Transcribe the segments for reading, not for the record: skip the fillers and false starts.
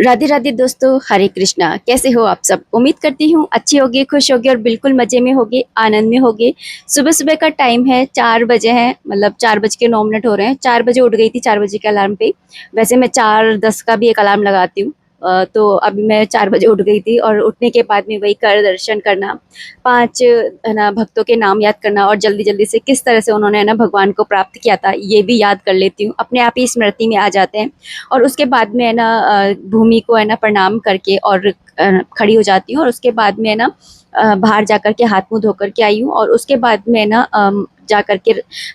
राधे राधे दोस्तों, हरे कृष्णा। कैसे हो आप सब? उम्मीद करती हूँ अच्छे होगे, खुश होगे और बिल्कुल मजे में होगे, आनंद में होगे। सुबह सुबह का टाइम है, 4 बजे है, मतलब 4 बज के 9 मिनट हो रहे हैं। 4 बजे उठ गई थी, 4 बजे के अलार्म पे। वैसे मैं 4:10 का भी एक अलार्म लगाती हूँ। तो अभी मैं 4 बजे उठ गई थी और उठने के बाद में वही कर दर्शन करना, 5 है ना भक्तों के नाम याद करना और जल्दी जल्दी से किस तरह से उन्होंने है ना भगवान को प्राप्त किया था ये भी याद कर लेती हूँ। अपने आप ही स्मृति में आ जाते हैं। और उसके बाद में है ना भूमि को है ना प्रणाम करके और खड़ी हो जाती हूँ। और उसके बाद में है ना बाहर जाकर के हाथ मुंह धो करके आई हूँ। और उसके बाद में है ना जा करके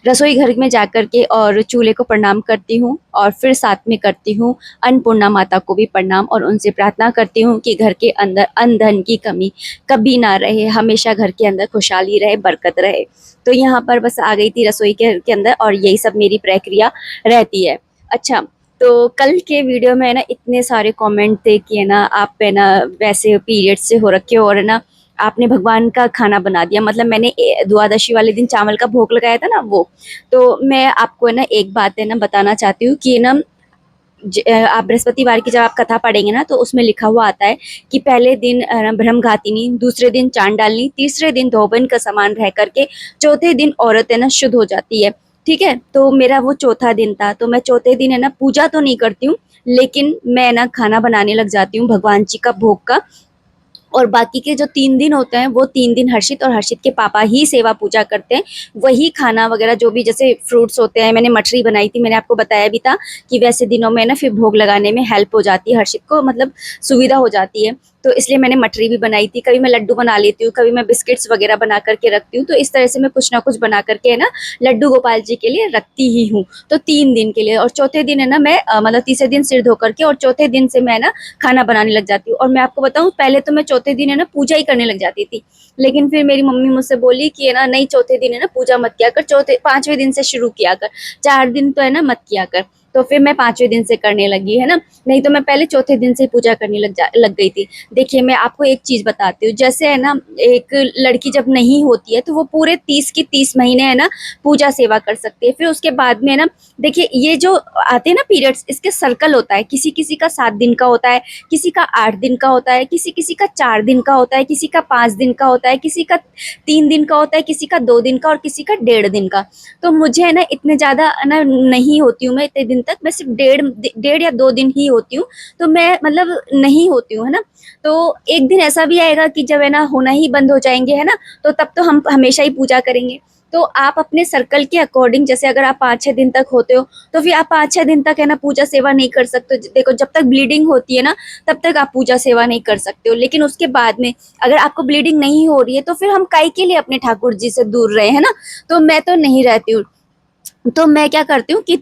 रसोई घर में जा करके और चूल्हे को प्रणाम करती हूँ। और फिर साथ में करती हूँ अन्नपूर्णा माता को भी प्रणाम और उनसे प्रार्थना करती हूँ कि घर के अंदर अन्न धन की कमी कभी ना रहे, हमेशा घर के अंदर खुशहाली रहे, बरकत रहे। तो यहाँ पर बस आ गई थी रसोई के अंदर और यही सब मेरी प्रक्रिया रहती है। अच्छा, तो कल के वीडियो में है ना इतने सारे कमेंट थे कि है ना आप है ना वैसे पीरियड से हो रखे हो और है ना आपने भगवान का खाना बना दिया। मतलब मैंने द्वादशी वाले दिन चावल का भोग लगाया था ना वो। तो मैं आपको है ना एक बात है ना बताना चाहती हूँ कि ना आप बृहस्पतिवार की जब आप कथा पढ़ेंगे ना तो उसमें लिखा हुआ आता है कि पहले दिन ब्रह्मघातिनी, दूसरे दिन चांडालनी, तीसरे दिन धोबन का समान रह करके चौथे दिन औरत है ना शुद्ध हो जाती है। ठीक है, तो मेरा वो चौथा दिन था। तो मैं चौथे दिन है ना पूजा तो नहीं करती हूँ, लेकिन मैं ना खाना बनाने लग जाती हूँ भगवान जी का भोग का। और बाकी के जो 3 दिन होते हैं वो 3 दिन हर्षित और हर्षित के पापा ही सेवा पूजा करते हैं। वही खाना वगैरह जो भी जैसे फ्रूट्स होते हैं, मैंने मठरी बनाई थी, मैंने आपको बताया भी था कि वैसे दिनों में ना फिर भोग लगाने में हेल्प हो जाती है हर्षित को, मतलब सुविधा हो जाती है। तो इसलिए मैंने मठरी भी बनाई थी। कभी मैं लड्डू बना लेती हूँ, कभी मैं बिस्किट्स वगैरह बना करके रखती हूँ। तो इस तरह से मैं कुछ ना कुछ बना करके है ना लड्डू गोपाल जी के लिए रखती ही हूँ। तो 3 दिन के लिए। और चौथे दिन है ना मैं मतलब तीसरे दिन सिर धो करके और चौथे दिन से मैं ना खाना बनाने लग जाती हूँ। और मैं आपको बताऊँ, पहले तो मैं चौथे दिन है ना पूजा ही करने लग जाती थी, लेकिन फिर मेरी मम्मी मुझसे बोली कि है ना नहीं, चौथे दिन है ना पूजा मत किया कर, चौथे 5वें दिन से शुरू किया कर, 4 दिन तो है ना मत किया कर। तो फिर मैं 5वें दिन से करने लगी है ना, नहीं तो मैं पहले चौथे दिन से पूजा करने लग गई थी। देखिए मैं आपको एक चीज बताती हूँ, जैसे है ना एक लड़की जब नहीं होती है तो वो पूरे 30 की 30 महीने है ना पूजा सेवा कर सकती है। फिर उसके बाद में ना देखिए ये जो आते हैं ना पीरियड्स, इसके सर्कल होता है। किसी किसी का 7 दिन का होता है, किसी का 8 दिन का होता है, किसी किसी का 4 दिन का होता है, किसी का 5 दिन का होता है, किसी का 3 दिन का होता है, किसी का 2 दिन का और किसी का 1.5 दिन का। तो मुझे है ना इतने ज्यादा ना नहीं होती हूँ मैं इतने दिन तक, मैं सिर्फ 1.5 या 2 दिन ही होती हूँ। तो मैं मतलब नहीं होती हूँ है ना। तो एक दिन ऐसा भी आएगा कि जब है ना होना ही बंद हो जाएंगे है ना, तो तब तो हम हमेशा ही पूजा करेंगे। तो आप अपने सर्कल के अकॉर्डिंग, जैसे अगर आप 5-6 दिन तक होते हो तो फिर आप 5-6 दिन तक है ना पूजा सेवा नहीं कर सकते। देखो जब तक ब्लीडिंग होती है ना तब तक आप पूजा सेवा नहीं कर सकते हो, लेकिन उसके बाद में अगर आपको ब्लीडिंग नहीं हो रही है तो फिर हम काहे के लिए अपने ठाकुर जी से दूर रहे है ना। तो मैं तो नहीं रहती हूँ। तो मैं क्या करती हूँ कि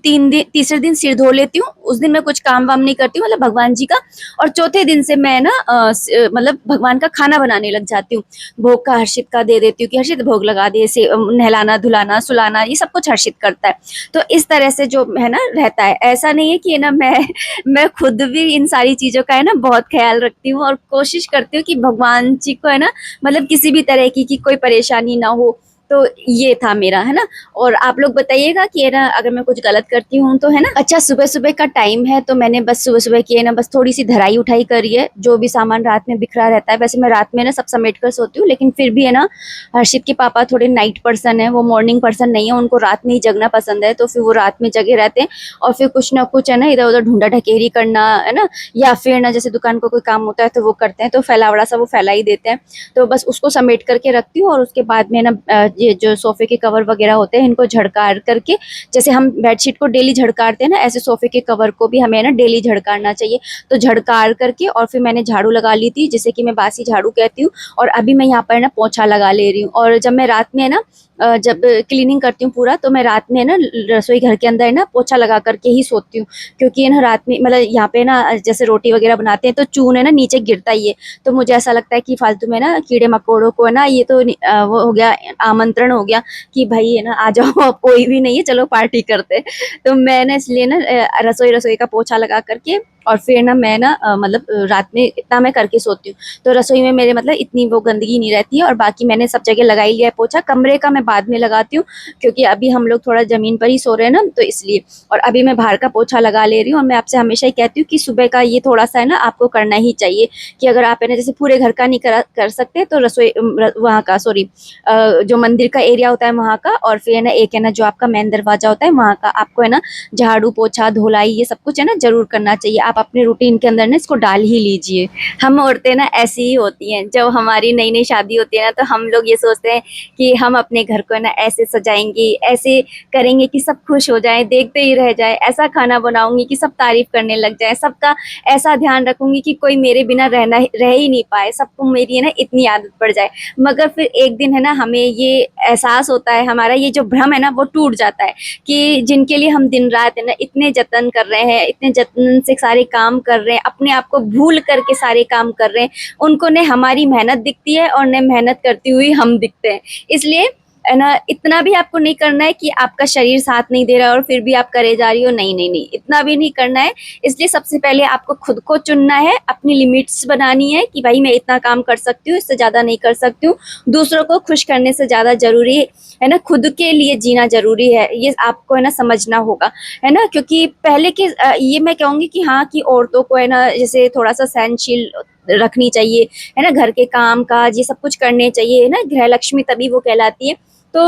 तीसरे दिन सिर धो लेती हूँ। उस दिन मैं कुछ काम वाम नहीं करती हूँ, मतलब भगवान जी का। और चौथे दिन से मैं ना मतलब भगवान का खाना बनाने लग जाती हूँ। भोग का हर्षित का दे देती हूँ कि हर्षित भोग लगा दे, से नहलाना धुलाना सुलाना ये सब कुछ हर्षित करता है। तो इस तरह से जो है ना रहता है। ऐसा नहीं है कि है ना मैं खुद भी इन सारी चीजों का है ना बहुत ख्याल रखती हूँ और कोशिश करती हूँ कि भगवान जी को है ना मतलब किसी भी तरह की कोई परेशानी ना हो। तो ये था मेरा है ना। और आप लोग बताइएगा कि है ना अगर मैं कुछ गलत करती हूँ तो है ना। अच्छा, सुबह सुबह का टाइम है तो मैंने बस सुबह सुबह की है ना बस थोड़ी सी धराई उठाई करी है। जो भी सामान रात में बिखरा रहता है, वैसे मैं रात में ना सब समेट कर सोती हूँ, लेकिन फिर भी है ना हर्षित के पापा थोड़े नाइट पर्सन है, वो मॉर्निंग पर्सन नहीं है। उनको रात में ही जगना पसंद है, तो फिर वो रात में जगे रहते हैं। और फिर कुछ ना कुछ है ना इधर उधर ढूंढा ढकेरी करना है ना, या फिर ना जैसे दुकान को कोई काम होता है तो वो करते हैं, तो फैलावड़ा सा वो फैला ही देते हैं। तो बस उसको समेट करके रखती हूँ। और उसके बाद में ना ये जो सोफे के कवर वगैरह होते हैं इनको झड़कार करके, जैसे हम बेडशीट को डेली झड़कारते हैं ना, ऐसे सोफे के कवर को भी हमें ना डेली झड़कारना चाहिए। तो झड़कार करके और फिर मैंने झाड़ू लगा ली थी, जिसे कि मैं बासी झाड़ू कहती हूँ। और अभी मैं यहाँ पर ना पोछा लगा ले रही हूँ। और जब मैं रात में है ना जब क्लीनिंग करती हूँ पूरा, तो मैं रात में ना रसोई घर के अंदर है ना पोछा लगा करके ही सोती हूँ। क्योंकि है ना रात में मतलब यहाँ पे ना जैसे रोटी वगैरह बनाते हैं तो चून है ना नीचे गिरता ही है। तो मुझे ऐसा लगता है कि फालतू में ना कीड़े मकोड़ों को है ना, ये तो वो हो गया आमंत्रण हो गया कि भाई है ना आ जाओ, अब कोई भी नहीं है, चलो पार्टी करते। तो मैंने इसलिए ना रसोई रसोई का पोछा लगा करके और फिर ना मैं ना मतलब रात में इतना मैं करके सोती हूँ। तो रसोई में मेरे मतलब इतनी वो गंदगी नहीं रहती है। और बाकी मैंने सब जगह लगा ही लिया है पोछा। कमरे का मैं बाद में लगाती हूँ, क्योंकि अभी हम लोग थोड़ा ज़मीन पर ही सो रहे हैं ना, तो इसलिए। और अभी मैं बाहर का पोछा लगा ले रही हूँ, और मैं आपसे हमेशा ही कहती हूँ कि सुबह का ये थोड़ा-सा है ना आपको करना ही चाहिए, कि अगर आप है ना जैसे पूरे घर का नहीं कर सकते, तो रसोई वहाँ का, सॉरी, जो मंदिर का एरिया होता है वहाँ का, और फिर है ना एक है ना जो आपका मेन दरवाजा होता है वहाँ का, आपको है ना झाड़ू पोछा धुलाई ये सब कुछ है ना जरूर करना चाहिए। आप अपने रूटीन के अंदर ना इसको डाल ही लीजिए। हम औरतें ना ऐसी ही होती हैं, जब हमारी नई नई शादी होती है ना, तो हम लोग ये सोचते हैं कि हम अपने घर को है ना ऐसे सजाएंगे, ऐसे करेंगे कि सब खुश हो जाए, देखते ही रह जाए, ऐसा खाना बनाऊंगी कि सब तारीफ करने लग जाए, सबका ऐसा ध्यान रखूंगी कि कोई मेरे बिना रह ही नहीं पाए, सबको मेरी है ना इतनी आदत पड़ जाए। मगर फिर एक दिन है ना हमें ये एहसास होता है, हमारा ये जो भ्रम है ना वो टूट जाता है, कि जिनके लिए हम दिन रात है ना इतने जतन कर रहे हैं, इतने जतन से सारे काम कर रहे हैं, अपने आप को भूल करके सारे काम कर रहे हैं, उनको ने हमारी मेहनत दिखती है और ने मेहनत करती हुई हम दिखते हैं। इसलिए है ना इतना भी आपको नहीं करना है कि आपका शरीर साथ नहीं दे रहा है और फिर भी आप करे जा रही हो, नहीं नहीं नहीं, इतना भी नहीं करना है। इसलिए सबसे पहले आपको खुद को चुनना है, अपनी लिमिट्स बनानी है कि भाई मैं इतना काम कर सकती हूँ, इससे ज़्यादा नहीं कर सकती हूँ। दूसरों को खुश करने से ज़्यादा ज़रूरी है ना खुद के लिए जीना ज़रूरी है, ये आपको है ना समझना होगा, है ना। क्योंकि पहले के ये मैं कहूँगी कि हाँ, कि औरतों को है ना जैसे थोड़ा-सा सहनशील रखनी चाहिए, है ना, घर के काम काज ये सब कुछ करने चाहिए, है ना, गृह लक्ष्मी तभी वो कहलाती है। तो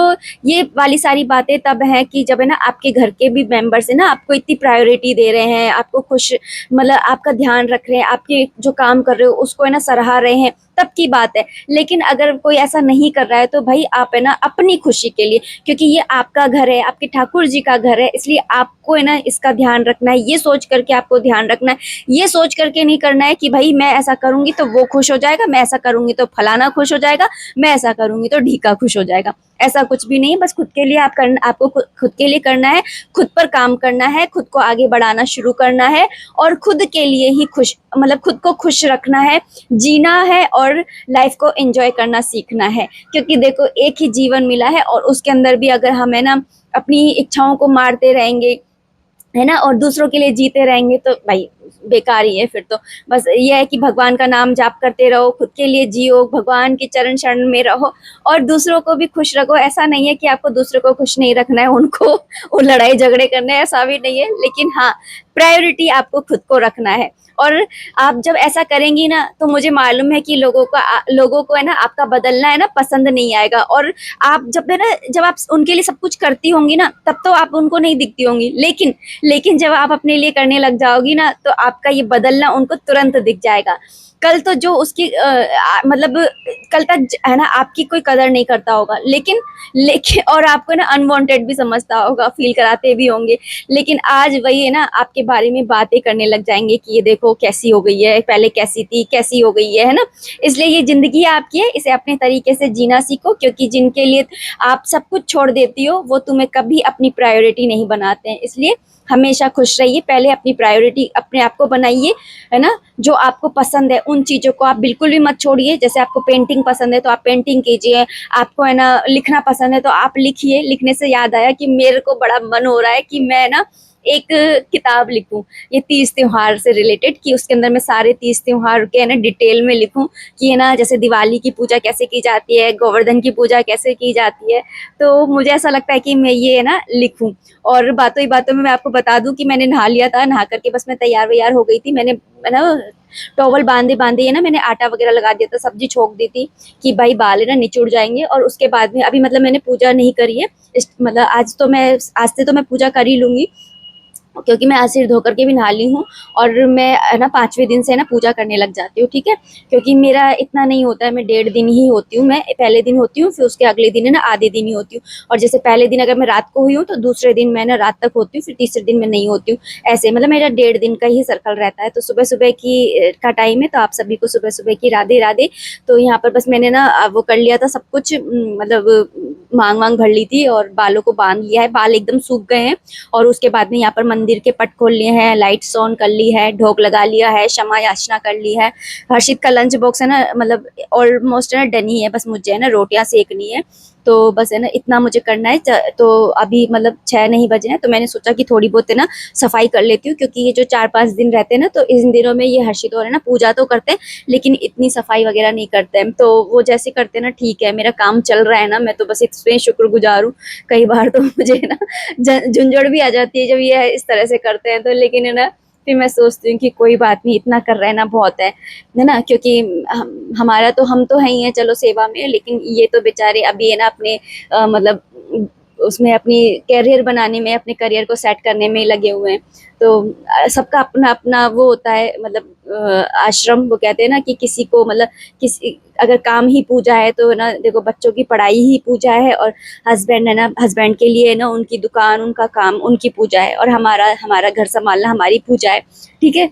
ये वाली सारी बातें तब हैं कि जब है ना आपके घर के भी मेंबर्स है ना आपको इतनी प्रायोरिटी दे रहे हैं, आपको खुश मतलब आपका ध्यान रख रहे हैं, आपके जो काम कर रहे हो उसको है ना सराहा रहे हैं, तब की बात है। लेकिन अगर कोई ऐसा नहीं कर रहा है तो भाई आप है ना अपनी खुशी के लिए, क्योंकि ये आपका घर है, आपके ठाकुर जी का घर है, इसलिए आपको है ना इसका ध्यान रखना है, ये सोच करके आपको ध्यान रखना है। ये सोच करके नहीं करना है कि भाई मैं ऐसा करूंगी तो वो खुश हो जाएगा, मैं ऐसा करूंगी तो फलाना खुश हो जाएगा, मैं ऐसा करूंगी तो ढीका खुश हो जाएगा। ऐसा कुछ भी नहीं है, बस खुद के लिए आपको खुद के लिए करना है, खुद पर काम करना है, खुद को आगे बढ़ाना शुरू करना है, और खुद के लिए ही खुश मतलब खुद को खुश रखना है, जीना है, और लाइफ को एंजॉय करना सीखना है। क्योंकि देखो एक ही जीवन मिला है, और उसके अंदर भी अगर हम है ना अपनी इच्छाओं को मारते रहेंगे, है ना, और दूसरों के लिए जीते रहेंगे, तो भाई बेकार ही है फिर तो। बस ये है कि भगवान का नाम जाप करते रहो, खुद के लिए जियो, भगवान के चरण शरण में रहो, और दूसरों को भी खुश रखो। ऐसा नहीं है कि आपको दूसरों को खुश नहीं रखना है, उनको वो लड़ाई झगड़े करने हैं, ऐसा भी नहीं है। लेकिन हाँ, प्रायोरिटी आपको खुद को रखना है। और आप जब ऐसा करेंगी ना, तो मुझे मालूम है कि लोगों को है ना आपका बदलना है ना पसंद नहीं आएगा। और आप जब है ना जब आप उनके लिए सब कुछ करती होंगी ना, तब तो आप उनको नहीं दिखती होंगी, लेकिन जब आप अपने लिए करने लग जाओगी ना, तो आपका ये बदलना उनको तुरंत दिख जाएगा। कल तो जो उसकी मतलब कल तक है ना आपकी कोई कदर नहीं करता होगा, लेकिन लेकिन और आपको ना अनवांटेड भी समझता होगा, फील कराते भी होंगे, लेकिन आज वही है ना आपके बारे में बातें करने लग जाएंगे कि ये देखो कैसी हो गई है, पहले कैसी थी, कैसी हो गई है ना। इसलिए ये जिंदगी आपकी है, इसे अपने तरीके से जीना सीखो, क्योंकि जिनके लिए आप सब कुछ छोड़ देती हो, वो तुम्हें कभी अपनी प्रायोरिटी नहीं बनाते हैं। इसलिए हमेशा खुश रहिए, पहले अपनी प्रायोरिटी अपने आप को बनाइए, है ना। जो आपको पसंद है उन चीज़ों को आप बिल्कुल भी मत छोड़िए। जैसे आपको पेंटिंग पसंद है तो आप पेंटिंग कीजिए, आपको है ना लिखना पसंद है तो आप लिखिए। लिखने से याद आया कि मेरे को बड़ा मन हो रहा है कि मैं ना एक किताब लिखूं, ये तीज त्योहार से रिलेटेड, कि उसके अंदर मैं सारे तीज त्योहार के है ना डिटेल में लिखूं, कि है ना जैसे दिवाली की पूजा कैसे की जाती है, गोवर्धन की पूजा कैसे की जाती है। तो मुझे ऐसा लगता है कि मैं ये है ना लिखूं। और बातों ही बातों में मैं आपको बता दूं कि मैंने नहा लिया था, नहा करके बस मैं तैयार वैयार हो गई थी। मैंने है ना टॉवल बांधे बांधे है ना मैंने आटा वगैरह लगा दिया था, सब्जी छोक दी थी कि भाई बाल है ना निचुड़ जाएंगे। और उसके बाद में अभी मतलब मैंने पूजा नहीं करी है, मतलब आज से तो मैं पूजा कर ही लूंगी, क्योंकि मैं आज सिर धो करके भी नहा ली हूँ। और मैं है ना 5वें दिन से ना पूजा करने लग जाती हूँ, ठीक है। क्योंकि मेरा इतना नहीं होता है, मैं 1.5 दिन ही होती हूँ, मैं पहले दिन होती हूँ, फिर उसके अगले दिन है ना आधे दिन ही होती हूँ। और जैसे पहले दिन अगर मैं रात को हुई हूँ तो दूसरे दिन मैं ना रात तक होती हूँ, फिर तीसरे दिन मैं नहीं होती हूँ। ऐसे मतलब मेरा 1.5 दिन का ही सर्कल रहता है। तो सुबह सुबह की का टाइम है, तो आप सभी को सुबह सुबह की राधे राधे। तो यहाँ पर बस मैंने ना वो कर लिया था सब कुछ, मतलब मांग वांग भर ली थी और बालों को बांध लिया है, बाल एकदम सूख गए हैं। और उसके बाद में यहाँ पर मंदिर के पट खोल लिए हैं, लाइट्स ऑन कर ली है, ढोक लगा लिया है, क्षमा याचना कर ली है। हर्षित का लंच बॉक्स है ना मतलब ऑलमोस्ट है ना डन ही है, बस मुझे है ना रोटियां सेकनी है। तो बस है ना इतना मुझे करना है। तो अभी मतलब 6 नहीं बजे हैं, तो मैंने सोचा कि थोड़ी बहुत है ना सफाई कर लेती हूँ, क्योंकि ये जो 4-5 दिन रहते हैं ना, तो इन दिनों में ये हर्षित और है ना पूजा तो करते हैं, लेकिन इतनी सफाई वगैरह नहीं करते हैं। तो वो जैसे करते हैं ना, ठीक है, मेरा काम चल रहा है ना, मैं तो बस इसमें शुक्रगुजार हूँ। कई बार तो मुझे ना झुंझुड़ भी आ जाती है जब ये इस तरह से करते हैं, तो लेकिन है ना फिर मैं सोचती हूँ कि कोई बात नहीं, इतना कर रहे हैं ना बहुत है ना, क्योंकि हमारा तो हम तो है ही हैं चलो सेवा में, लेकिन ये तो बेचारे अभी है ना अपने मतलब उसमें अपनी करियर बनाने में, अपने करियर को सेट करने में लगे हुए हैं। तो सबका अपना अपना वो होता है, मतलब आश्रम वो कहते हैं ना कि किसी को मतलब किसी अगर काम ही पूजा है तो ना देखो बच्चों की पढ़ाई ही पूजा है, और हस्बैंड है ना, हस्बैंड के लिए ना उनकी दुकान उनका काम उनकी पूजा है, और हमारा हमारा घर संभालना हमारी पूजा है। ठीक है।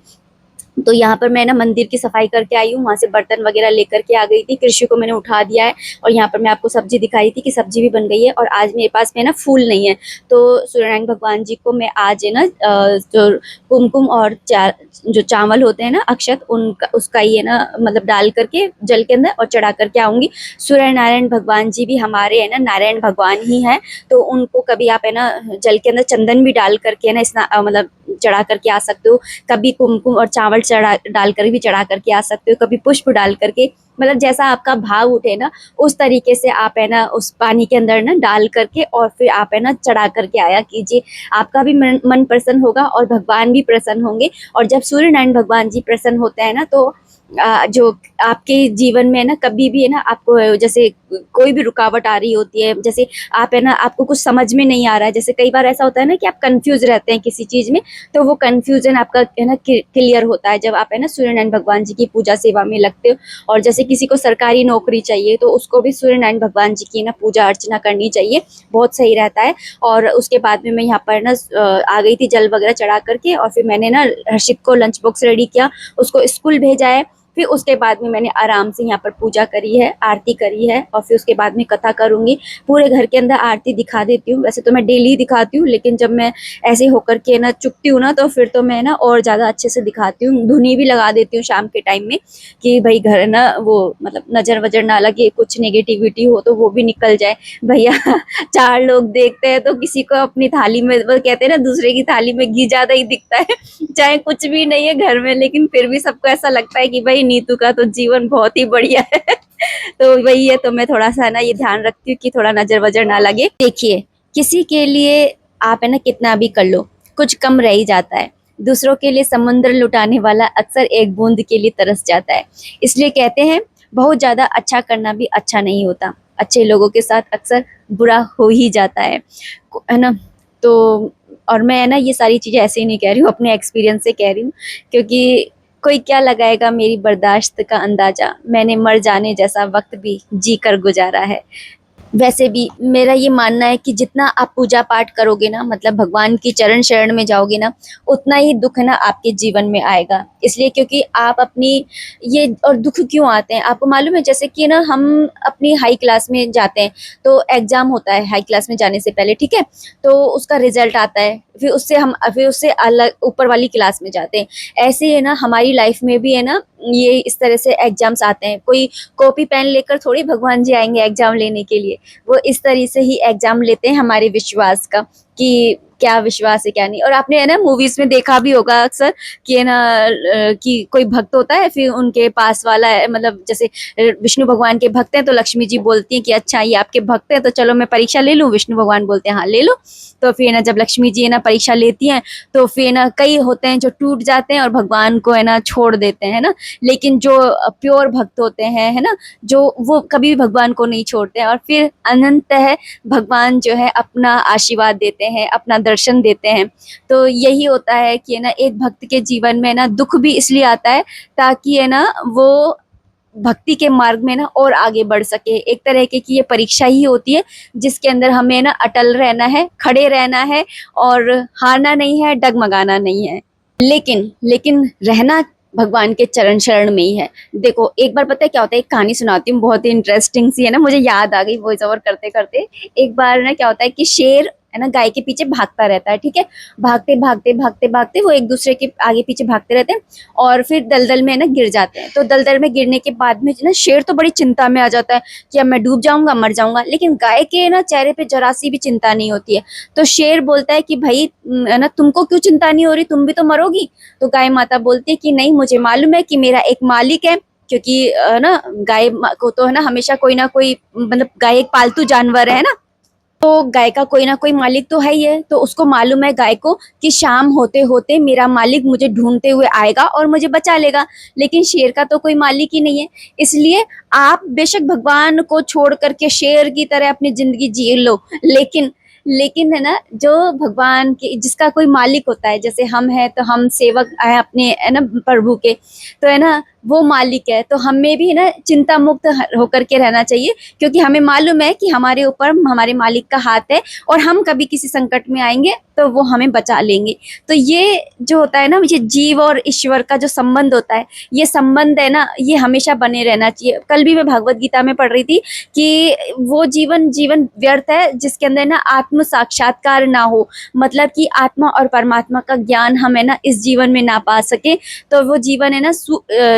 तो यहाँ पर मैं ना मंदिर की सफाई करके आई हूँ, वहाँ से बर्तन वगैरह लेकर के आ गई थी, कृषि को मैंने उठा दिया है, और यहाँ पर मैं आपको सब्जी दिखाई थी कि सब्जी भी बन गई है। और आज मेरे पास में ना फूल नहीं है, तो सूर्यनारायण भगवान जी को मैं आज है ना जो कुमकुम और जो चावल होते हैं ना अक्षत, उनका उसका ही है ना मतलब डाल करके जल के अंदर और चढ़ा करके आऊंगी। सूर्य नारायण भगवान जी भी हमारे है ना नारायण भगवान ही हैं, तो उनको कभी आप है ना जल के अंदर चंदन भी डाल करके है ना मतलब चढ़ा करके आ सकते हो। कभी कुमकुम और चावल चढ़ा डालकर भी चढ़ा करके आ सकते हो, कभी पुष्प डाल करके, मतलब जैसा आपका भाव उठे ना उस तरीके से आप है ना उस पानी के अंदर ना डाल करके और फिर आप है ना चढ़ा करके आया कीजिए। आपका भी मन प्रसन्न होगा और भगवान भी प्रसन्न होंगे। और जब सूर्य नारायण भगवान जी प्रसन्न होते हैं ना, तो जो आपके जीवन में ना कभी भी है ना आपको जैसे कोई भी रुकावट आ रही होती है, जैसे आप है ना आपको कुछ समझ में नहीं आ रहा है, जैसे कई बार ऐसा होता है ना कि आप कंफ्यूज रहते हैं किसी चीज में, तो वो कंफ्यूजन आपका है ना क्लियर होता है जब आप है ना सूर्यनारायण भगवान जी की पूजा सेवा में लगते हो। और जैसे किसी को सरकारी नौकरी चाहिए तो उसको भी सूर्यनारायण भगवान जी की ना पूजा अर्चना करनी चाहिए, बहुत सही रहता है। और उसके बाद में मैं यहाँ पर ना आ गई थी जल वगैरह चढ़ा करके, और फिर मैंने ना हर्षित को लंच बॉक्स रेडी किया, उसको स्कूल भेजा है। फिर उसके बाद में मैंने आराम से यहाँ पर पूजा करी है, आरती करी है, और फिर उसके बाद में कथा करूंगी। पूरे घर के अंदर आरती दिखा देती हूँ, वैसे तो मैं डेली दिखाती हूँ, लेकिन जब मैं ऐसे होकर के ना चुकती हूँ ना, तो फिर तो मैं ना और ज्यादा अच्छे से दिखाती हूँ। धुनी भी लगा देती हूँ शाम के टाइम में कि भाई घर ना वो मतलब नजर वजर ना लगे, कुछ नेगेटिविटी हो तो वो भी निकल जाए भैया। 4 लोग देखते हैं तो किसी को अपनी थाली में, वो कहते हैं ना दूसरे की थाली में घी ज्यादा ही दिखता है, चाहे कुछ भी नहीं है घर में, लेकिन फिर भी सबको ऐसा लगता है कि भाई नीतू का तो जीवन बहुत ही बढ़िया है। तो वही है, तो मैं थोड़ा सा ना ये ध्यान रखती हूँ कि थोड़ा नजर वजर ना लगे। देखिए, किसी के लिए आप है ना कितना भी कर लो, कुछ कम रह ही जाता है। दूसरों के लिए समुद्र लुटाने वाला अक्सर एक बूंद के लिए तरस जाता है। इसलिए कहते हैं बहुत ज्यादा अच्छा करना भी अच्छा नहीं होता, अच्छे लोगों के साथ अक्सर बुरा हो ही जाता है ना। तो और मैं है ना ये सारी चीजें ऐसे ही नहीं कह रही हूँ, अपने एक्सपीरियंस से कह रही हूँ, क्योंकि कोई क्या लगाएगा मेरी बर्दाश्त का अंदाजा, मैंने मर जाने जैसा वक्त भी जी कर गुजारा है। वैसे भी मेरा ये मानना है कि जितना आप पूजा पाठ करोगे ना, मतलब भगवान की चरण शरण में जाओगे ना, उतना ही दुख ना आपके जीवन में आएगा। इसलिए क्योंकि आप अपनी ये, और दुख क्यों आते हैं आपको मालूम है, जैसे कि ना हम अपनी हाई क्लास में जाते हैं तो एग्जाम होता है हाई क्लास में जाने से पहले, ठीक है, तो उसका रिजल्ट आता है, फिर उससे अलग ऊपर वाली क्लास में जाते हैं। ऐसे ही है ना हमारी लाइफ में भी है ना ये इस तरह से एग्जाम्स आते हैं। कोई कॉपी पेन लेकर थोड़ी भगवान जी आएंगे एग्जाम लेने के लिए, वो इस तरह से ही एग्जाम लेते हैं हमारे विश्वास का, कि क्या विश्वास है क्या नहीं। और आपने है ना मूवीज में देखा भी होगा अक्सर कि है ना कि कोई भक्त होता है, फिर उनके पास वाला है, मतलब जैसे विष्णु भगवान के भक्त हैं तो लक्ष्मी जी बोलती हैं कि अच्छा ये आपके भक्त हैं तो चलो मैं परीक्षा ले लूं, विष्णु भगवान बोलते हैं हाँ ले लो। तो फिर ना जब लक्ष्मी जी है ना परीक्षा लेती हैं, तो फिर ना कई होते हैं जो टूट जाते हैं और भगवान को है ना छोड़ देते हैं, है ना। लेकिन जो प्योर भक्त होते हैं, है ना, जो वो कभी भी भगवान को नहीं छोड़ते हैं, और फिर अनंत है भगवान जो है अपना आशीर्वाद देते हैं, अपना दर्शन देते हैं। तो यही होता है कि है ना एक भक्त के जीवन में ना दुख भी इसलिए आता है ताकि है ना वो भक्ति के मार्ग में ना और आगे बढ़ सके। एक तरह की ये परीक्षा ही होती है जिसके अंदर हमें ना अटल रहना है, खड़े रहना है, और हारना नहीं है, डगमगाना नहीं है, लेकिन लेकिन रहना भगवान के चरण शरण में ही है। देखो एक बार पता है क्या होता है, एक कहानी सुनाती हूँ बहुत ही इंटरेस्टिंग सी है ना, मुझे याद आ गई वॉइस ओवर करते करते। एक बार ना क्या होता है कि शेर है ना, गाय के पीछे भागता रहता है, ठीक है। भागते भागते भागते भागते वो एक दूसरे के आगे पीछे भागते रहते हैं और फिर दलदल में ना गिर जाते हैं। तो दलदल में गिरने के बाद में ना शेर तो बड़ी चिंता में आ जाता है कि अब मैं डूब जाऊंगा, मर जाऊंगा, लेकिन गाय के ना चेहरे पे जरा सी भी चिंता नहीं होती है। तो शेर बोलता है कि भाई है ना, तुमको क्यों चिंता नहीं हो रही, तुम भी तो मरोगी। तो गाय माता बोलती है कि नहीं, मुझे मालूम है कि मेरा एक मालिक है, क्योंकि ना गाय को तो है ना हमेशा कोई ना कोई, मतलब गाय एक पालतू जानवर है ना, तो गाय का कोई ना कोई मालिक तो है ही है। तो उसको मालूम है गाय को कि शाम होते होते मेरा मालिक मुझे ढूंढते हुए आएगा और मुझे बचा लेगा। लेकिन शेर का तो कोई मालिक ही नहीं है, इसलिए आप बेशक भगवान को छोड़ करके शेर की तरह अपनी जिंदगी जी लो, लेकिन लेकिन है ना, जो भगवान के जिसका कोई मालिक होता है, जैसे हम हैं तो हम सेवक हैं अपने, है ना, प्रभु के, तो है ना वो मालिक है, तो हमें भी ना चिंता मुक्त होकर के रहना चाहिए, क्योंकि हमें मालूम है कि हमारे ऊपर हमारे मालिक का हाथ है और हम कभी किसी संकट में आएंगे तो वो हमें बचा लेंगे। तो ये जो होता है ना, ये जीव और ईश्वर का जो संबंध होता है, ये संबंध है ना, ये हमेशा बने रहना चाहिए। कल भी मैं भगवत गीता में पढ़ रही थी कि वो जीवन जीवन व्यर्थ है जिसके अंदर ना आत्म साक्षात्कार ना हो, मतलब कि आत्मा और परमात्मा का ज्ञान हम है ना इस जीवन में ना पा सके, तो वो जीवन है ना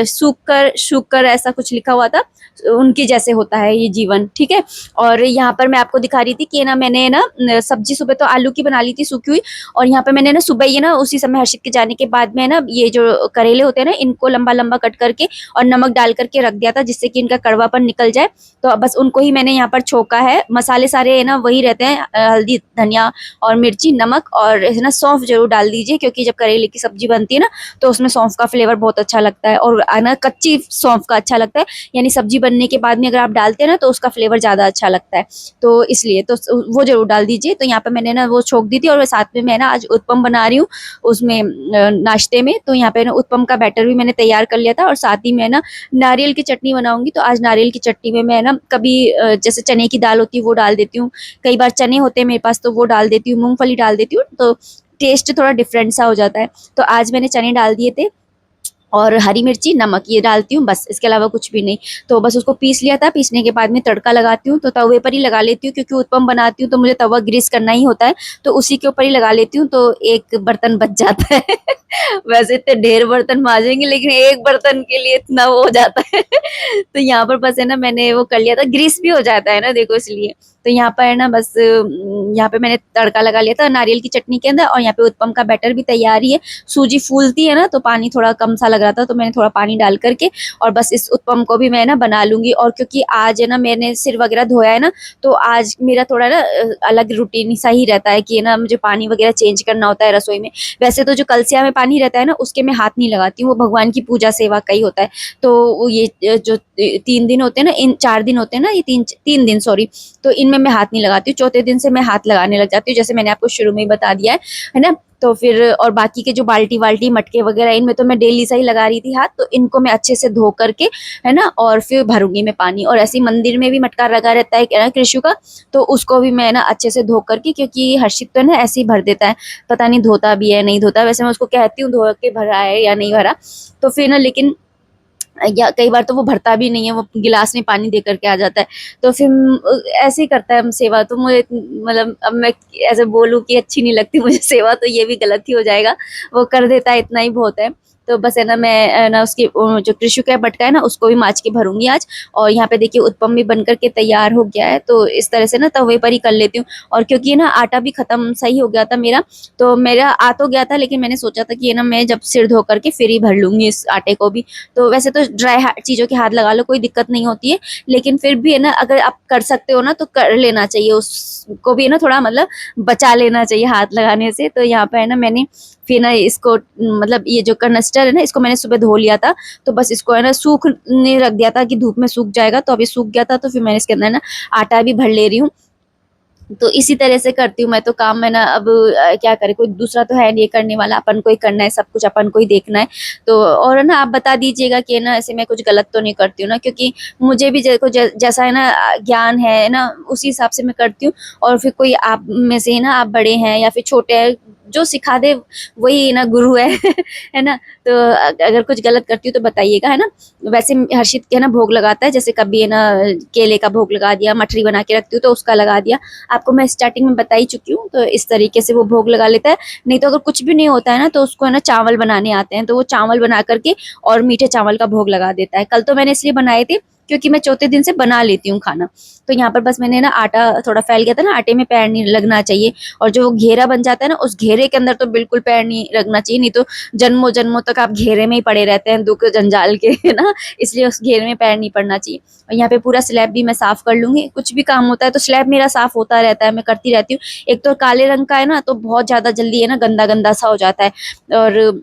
सूख कर ऐसा कुछ लिखा हुआ था, उनके जैसे होता है ये जीवन, ठीक है। और यहाँ पर मैं आपको दिखा रही थी कि ना मैंने ना सब्जी सुबह तो आलू की बना ली थी सूखी हुई, और यहाँ पे मैंने ना सुबह ये ना उसी समय हर्षित के जाने के बाद में ना ये जो करेले होते हैं ना, इनको लंबा लंबा कट करके और नमक डाल करके रख दिया था, जिससे कि इनका कड़वापन निकल जाए। तो अब बस उनको ही मैंने यहाँ पर छोका है। मसाले सारे है ना वही रहते हैं, हल्दी, धनिया और मिर्ची, नमक, और है ना सौंफ जरूर डाल दीजिए, क्योंकि जब करेले की सब्जी बनती है ना तो उसमें सौंफ का फ्लेवर बहुत अच्छा लगता है, और ना कच्ची सौंफ का अच्छा लगता है, यानी सब्जी बनने के बाद में अगर आप डालते हैं ना तो उसका फ्लेवर ज्यादा अच्छा लगता है। तो इसलिए तो वो जरूर डाल दीजिए। तो यहाँ पे मैंने ना वो छोक दी थी, और साथ में मैं ना आज उत्पम बना रही हूँ उसमें नाश्ते में। तो यहाँ पे ना उत्पम का बैटर भी मैंने तैयार कर लिया था, और साथ ही में ना नारियल की चटनी बनाऊंगी। तो आज नारियल की चटनी में मैं ना कभी जैसे चने की दाल होती है वो डाल देती हूँ, कई बार चने होते हैं मेरे पास तो वो डाल देती हूँ, मूंगफली डाल देती हूँ, तो टेस्ट थोड़ा डिफरेंट सा हो जाता है। तो आज मैंने चने डाल दिए थे, और हरी मिर्ची, नमक ये डालती हूँ बस, इसके अलावा कुछ भी नहीं। तो बस उसको पीस लिया था, पीसने के बाद में तड़का लगाती हूँ, तो तवे पर ही लगा लेती हूँ, क्योंकि उत्पम बनाती हूँ तो मुझे तवा ग्रीस करना ही होता है, तो उसी के ऊपर ही लगा लेती हूँ, तो एक बर्तन बच जाता है। वैसे इतने ढेर बर्तन मांजेंगे, लेकिन एक बर्तन के लिए इतना वो हो जाता है। तो यहाँ पर बस है ना मैंने वो कर लिया था, ग्रीस भी हो जाता है ना देखो, इसलिए। तो यहाँ पर है ना बस यहाँ पे मैंने तड़का लगा लिया था नारियल की चटनी के अंदर, और यहाँ पे उत्पम का बैटर भी तैयार ही है। सूजी फूलती है ना तो पानी थोड़ा कम सा लग रहा था, तो मैंने थोड़ा पानी डाल करके और बस इस उत्पम को भी मैं ना बना लूंगी। और क्योंकि आज है ना मैंने सिर वगैरह धोया है ना, तो आज मेरा थोड़ा ना अलग रूटीन सा ही रहता है कि ना मुझे पानी वगैरह चेंज करना होता है रसोई में। वैसे तो जो कलसिया में पानी रहता है ना उसके मैं हाथ नहीं लगाती हूँ, वो भगवान की पूजा सेवा का ही होता है। तो वो ये जो 3 दिन होते हैं ना, इन 4 दिन होते हैं ना, ये 3 दिन सॉरी, तो इनमें मैं हाथ नहीं लगाती हूँ। चौथे दिन से मैं हाथ लगाने लग जाती हूँ, जैसे मैंने आपको शुरू में ही बता दिया है ना। तो फिर और बाकी के जो बाल्टी वाल्टी मटके वगैरह इनमें तो मैं डेली से ही लगा रही थी हाथ, तो इनको मैं अच्छे से धो करके है ना और फिर भरूंगी मैं पानी। और ऐसे ही मंदिर में भी मटका लगा रहता है कृषि का, तो उसको भी मैं ना अच्छे से धो करके, क्योंकि हर्षित तो ना ऐसे ही भर देता है, पता नहीं धोता भी है नहीं धोता, वैसे मैं उसको कहती हूँ धो के भरा है या नहीं भरा, तो फिर ना लेकिन या कई बार तो वो भरता भी नहीं है, वो गिलास में पानी दे करके आ जाता है। तो फिर ऐसे ही करता है सेवा। तो मुझे मतलब अब मैं ऐसे बोलूं कि अच्छी नहीं लगती मुझे सेवा, तो ये भी गलत ही हो जाएगा, वो कर देता है इतना ही बहुत है। तो बस है ना मैं ना उसकी जो कृषि का मटका है ना उसको भी मांज के भरूंगी आज। और यहाँ पे देखिए उत्पम भी बन करके तैयार हो गया है, तो इस तरह से ना तवे पर ही कर लेती हूँ। और क्योंकि ना आटा भी खत्म सही हो गया था मेरा, तो मेरा आ तो गया था, लेकिन मैंने सोचा था कि ये ना मैं जब सिर धो करके फिर ही भर लूंगी इस आटे को भी। तो वैसे तो ड्राई चीजों के हाथ लगा लो कोई दिक्कत नहीं होती है, लेकिन फिर भी है ना अगर आप कर सकते हो ना तो कर लेना चाहिए, उसको भी है ना थोड़ा मतलब बचा लेना चाहिए हाथ लगाने से। तो यहाँ पे है ना मैंने फिर ना इसको मतलब ये जो कनस्टर है ना इसको मैंने सुबह धो लिया था, तो बस इसको है ना सूखने रख दिया था कि धूप में सूख जाएगा, तो अभी सूख गया था, तो फिर मैंने इसके अंदर ना आटा भी भर ले रही हूँ। तो इसी तरह से करती हूँ मैं तो काम, है ना। अब क्या करे, कोई दूसरा तो है नहीं करने वाला, अपन को ही करना है, सब कुछ अपन को ही देखना है। तो और है ना आप बता दीजिएगा कि ना ऐसे मैं कुछ गलत तो नहीं करती हूँ ना, क्योंकि मुझे भी जैसा है ना ज्ञान है ना उसी हिसाब से मैं करती हूँ। और फिर कोई आप में से है ना आप बड़े हैं या फिर छोटे हैं, जो सिखा दे वही ना गुरु है है ना। तो अगर कुछ गलत करती हूँ तो बताइएगा, है ना। वैसे हर्षित के ना भोग लगाता है, जैसे कभी है ना केले का भोग लगा दिया, मठरी बना के रखती हूँ तो उसका लगा दिया, आपको मैं स्टार्टिंग में बता ही चुकी हूँ। तो इस तरीके से वो भोग लगा लेता है। नहीं तो अगर कुछ भी नहीं होता है ना तो उसको है ना चावल बनाने आते हैं, तो वो चावल बना करके और मीठे चावल का भोग लगा देता है। कल तो मैंने इसलिए बनाए थे क्योंकि मैं चौथे दिन से बना लेती हूँ खाना। तो यहाँ पर बस मैंने ना आटा थोड़ा फैल गया था ना, आटे में पैर नहीं लगना चाहिए, और जो घेरा बन जाता है ना उस घेरे के अंदर तो बिल्कुल पैर नहीं लगना चाहिए, नहीं तो जन्मों जन्मों तक आप घेरे में ही पड़े रहते हैं दुख जंजाल के, है ना। इसलिए उस घेरे में पैर नहीं पड़ना चाहिए। और यहाँ पे पूरा स्लैब भी मैं साफ कर लूंगी, कुछ भी काम होता है तो स्लैब मेरा साफ होता रहता है, मैं करती रहती हूँ। एक तो काले रंग का है ना तो बहुत ज्यादा जल्दी है ना गंदा गंदा सा हो जाता है, और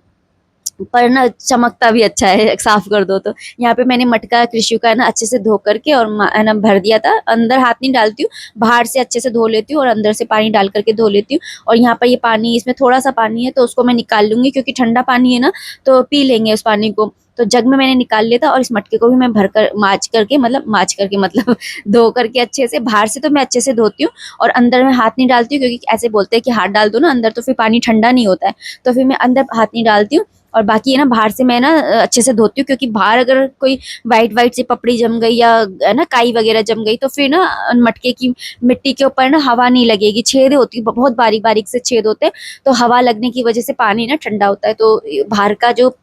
पर ना चमकता भी अच्छा है साफ कर दो तो। यहाँ पे मैंने मटका कृषि का है ना अच्छे से धो करके और है ना भर दिया था। अंदर हाथ नहीं डालती हूँ, बाहर से अच्छे से धो लेती हूँ और अंदर से पानी डाल करके धो लेती हूँ। और यहाँ पर ये पानी, इसमें थोड़ा सा पानी है तो उसको मैं निकाल लूंगी, क्योंकि ठंडा पानी है ना तो पी लेंगे उस पानी को। तो जग में मैंने निकाल लिया था, और इस मटके को भी मैं भर कर माज करके मतलब धो करके अच्छे से, बाहर से तो मैं अच्छे से धोती हूँ और अंदर में हाथ नहीं डालती हूँ, क्योंकि ऐसे बोलते हैं कि हाथ डाल दो ना अंदर तो फिर पानी ठंडा नहीं होता है, तो फिर मैं अंदर हाथ नहीं डालती हूँ। और बाकी है ना बाहर से मैं ना अच्छे से धोती हूँ, क्योंकि बाहर अगर कोई वाइट वाइट सी पपड़ी जम गई या है ना काई वगैरह जम गई तो फिर ना मटके की मिट्टी के ऊपर ना हवा नहीं लगेगी, छेद होती है, बहुत बारीक बारीक से छेद होते हैं, तो हवा लगने की वजह से पानी ना ठंडा होता है। तो बाहर का जो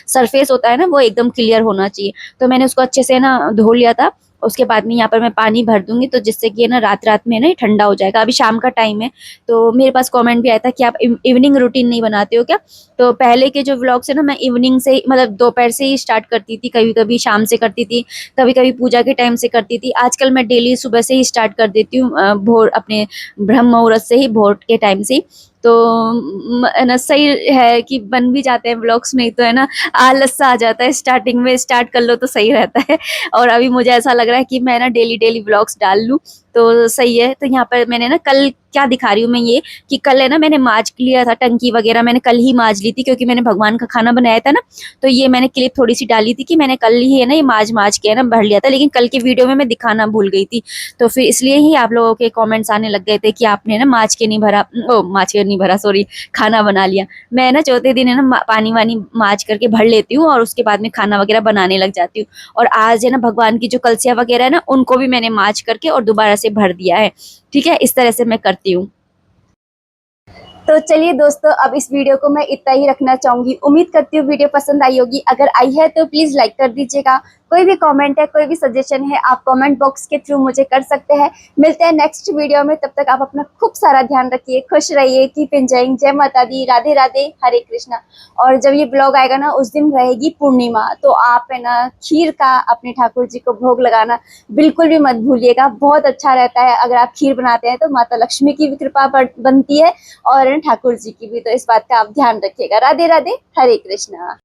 सरफेस होता है ना वो एकदम क्लियर होना चाहिए। तो मैंने उसको अच्छे से ना धो लिया था। उसके बाद में यहाँ पर मैं पानी भर दूंगी, तो जिससे कि ना रात रात में ना ये ठंडा हो जाएगा। अभी शाम का टाइम है, तो मेरे पास कमेंट भी आया था कि आप इवनिंग रूटीन नहीं बनाते हो क्या। तो पहले के जो व्लॉग्स है ना मैं इवनिंग से मतलब दोपहर से ही स्टार्ट करती थी, कभी कभी शाम से करती थी, कभी कभी पूजा के टाइम से करती थी। आजकल मैं डेली सुबह से ही स्टार्ट कर देती हूँ, भोर अपने ब्रह्म मुहूर्त से ही, भोर के टाइम से ही। तो है ना सही है कि बन भी जाते हैं व्लॉग्स, नहीं तो है ना आलस सा आ जाता है, स्टार्टिंग में स्टार्ट कर लो तो सही रहता है। और अभी मुझे ऐसा लग रहा है कि मैं ना डेली डेली व्लॉग्स डाल लूँ तो सही है। तो यहाँ पर मैंने ना कल क्या दिखा रही हूँ मैं, ये कि कल है ना मैंने माज लिया था, टंकी वगैरह मैंने कल ही माज ली थी, क्योंकि मैंने भगवान का खाना बनाया था ना। तो ये मैंने क्लिप थोड़ी सी डाली थी कि मैंने कल ही है ना ये माज माज के है ना भर लिया था, लेकिन कल की वीडियो में मैं दिखाना भूल गई थी। तो फिर इसलिए ही आप लोगों के कमेंट्स आने लग गए थे कि आपने ना माज के नहीं भरा, ओ माज के नहीं भरा, सॉरी, खाना बना लिया। मैं ना चौथे दिन है ना पानी वानी माज करके भर लेती हूँ और उसके बाद में खाना वगैरह बनाने लग जाती हूँ। और आज है ना भगवान की जो कलसिया वगैरह है ना उनको भी मैंने माज करके और दोबारा से भर दिया है। ठीक है, इस तरह से मैं करती हूँ। तो चलिए दोस्तों, अब इस वीडियो को मैं इतना ही रखना चाहूंगी। उम्मीद करती हूँ वीडियो पसंद आई होगी। अगर आई है तो प्लीज लाइक कर दीजिएगा। कोई भी कमेंट है, कोई भी सजेशन है, आप कमेंट बॉक्स के थ्रू मुझे कर सकते हैं। मिलते हैं नेक्स्ट वीडियो में, तब तक आप अपना खूब सारा ध्यान रखिए, खुश रहिए, कीप एंजॉयिंग। जय माता दी, राधे राधे, हरे कृष्णा। और जब ये ब्लॉग आएगा ना उस दिन रहेगी पूर्णिमा, तो आप है ना खीर का अपने ठाकुर जी को भोग लगाना बिल्कुल भी मत भूलिएगा। बहुत अच्छा रहता है अगर आप खीर बनाते हैं, तो माता लक्ष्मी की भी कृपा बनती है और ठाकुर जी की भी। तो इस बात का आप ध्यान रखिएगा। राधे राधे, हरे कृष्णा।